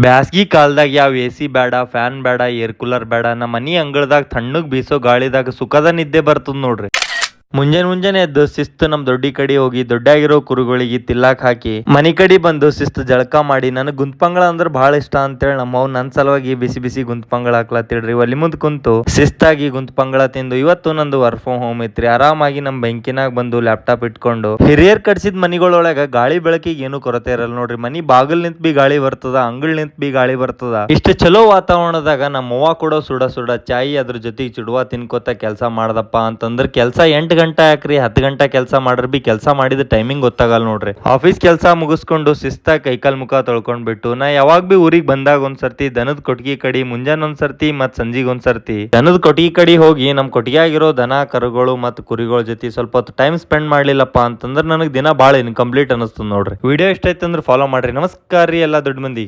ಬ್ಯಾಸಗಿ ಕಾಲದಾಗ ಯಾವ ಎ ಸಿ ಬೇಡ, ಫ್ಯಾನ್ ಬೇಡ, ಏರ್ ಕೂಲರ್ ಬೇಡ, ನಮ್ಮ ಮನಿ ಅಂಗಳದಾಗ ತಣ್ಣಗ್ ಬೀಸೋ ಗಾಳಿದಾಗ ಸುಖದ ನಿದ್ದೆ ಬರ್ತದ ನೋಡ್ರಿ. ಮುಂಜಾನೆ ಎದ್ದು ಶಿಸ್ತು ನಮ್ ದೊಡ್ಡಿ ಕಡೆ ಹೋಗಿ ದೊಡ್ಡಾಗಿರೋ ಕುರುಗಳಿಗೆ ತಿಲ್ಲಾಕ್ ಹಾಕಿ ಮನಿ ಕಡೆ ಬಂದು ಶಿಸ್ತು ಜಳಕ ಮಾಡಿ. ನನಗ್ ಗುಂತ್ಪಂಗಳ ಅಂದ್ರ ಬಹಳ ಇಷ್ಟ ಅಂತೇಳಿ ನಮ್ಮವ್ ನನ್ ಸಲುವಾಗಿ ಬಿಸಿ ಬಿಸಿ ಗುಂತ್ಪಂಗಳ ಹಾಕ್ಲತ್ತಿಡ್ರಿ. ಒಲಿ ಮುಂದ್ ಕುಂತು ಶಿಸ್ತಾಗಿ ಗುಂತ್ಪಂಗಳ ತಿಂದು. ಇವತ್ತು ನಂದು ವರ್ಕ್ ಫ್ರಮ್ ಹೋಮ್ ಐತ್ರಿ. ಆರಾಮಾಗಿ ನಮ್ ಬೆಂಕಿನಾಗ ಬಂದು ಲ್ಯಾಪ್ಟಾಪ್ ಇಟ್ಕೊಂಡು ಹಿರಿಯರ್ ಕಟ್ಸಿದ್ ಮನಿಗಳೊಳಗ ಗಾಳಿ ಬೆಳಕಿಗೆ ಏನು ಕೊರತೆ ಇರಲ್ಲ ನೋಡ್ರಿ. ಮನಿ ಬಾಗಿಲ್ ನಿಂತ ಬಿ ಗಾಳಿ ಬರ್ತದ, ಅಂಗಳ ನಿಂತ ಬಿ ಗಾಳಿ ಬರ್ತದ. ಇಷ್ಟ ಚಲೋ ವಾತಾವರಣದಾಗ ನಮ್ಮವ್ವ ಕೊಡೋ ಸುಡ ಸುಡ ಚಾಯಿ ಅದ್ರ ಜೊತೆಗೆ ಚುಡುವ ತಿನ್ಕೋತ ಕೆಲಸ ಮಾಡ್ದಪ್ಪ ಅಂತಂದ್ರ ಕೆಲ್ಸ 8 ಗಂಟೆ ಯಾಕ್ರಿ 10 ಗಂಟೆ ಕೆಲಸ ಮಾಡ್ರ ಬಿ ಕೆಲಸ ಮಾಡಿದ ಟೈಮಿಂಗ್ ಗೊತ್ತಾಗಲ್ಲ ನೋಡ್ರಿ. ಆಫೀಸ್ ಕೆಲಸ ಮುಗಿಸ್ಕೊಂಡು ಶಿಸ್ತಾಗಿ ಕೈಕಾಲ್ ಮುಖ ತೊಳ್ಕೊಂಡ್ಬಿಟ್ಟು ನಾ ಯಾವಾಗ ಬಿ ಊರಿಗೆ ಬಂದಾಗ ಒಂದ್ಸರ್ತಿ ದನದ ಕೊಟ್ಟಿಗೆ ಕಡಿ, ಮುಂಜಾನೆ ಒಂದ್ಸರ್ತಿ ಮತ್ ಸಂಜಿಗ್ ಒಂದ್ಸರ್ತಿ ದನದ ಕೊಟ್ಟಿಗೆ ಕಡಿ ಹೋಗಿ ನಮ್ ಕೊಟ್ಟಿಗೆ ಆಗಿರೋ ದನ ಕರುಗಳು ಮತ್ ಕುರಿಗಳ ಜೊತೆ ಸ್ವಲ್ಪ ಹೊತ್ತು ಟೈಮ್ ಸ್ಪೆಂಡ್ ಮಾಡ್ಲಿಲ್ಲಪ್ಪ ಅಂತಂದ್ರ ನನಗ್ ದಿನ ಬಾಳ ಇನ್ಕಂಪ್ಲೀಟ್ ಅನಿಸ್ತದ ನೋಡ್ರಿ. ವಿಡಿಯೋ ಇಷ್ಟ ಐತೆ ಅಂದ್ರೆ ಫಾಲೋ ಮಾಡ್ರಿ. ನಮಸ್ಕಾರ ರೀ ಎಲ್ಲಾ ದೊಡ್ಡ ಮಂದಿ.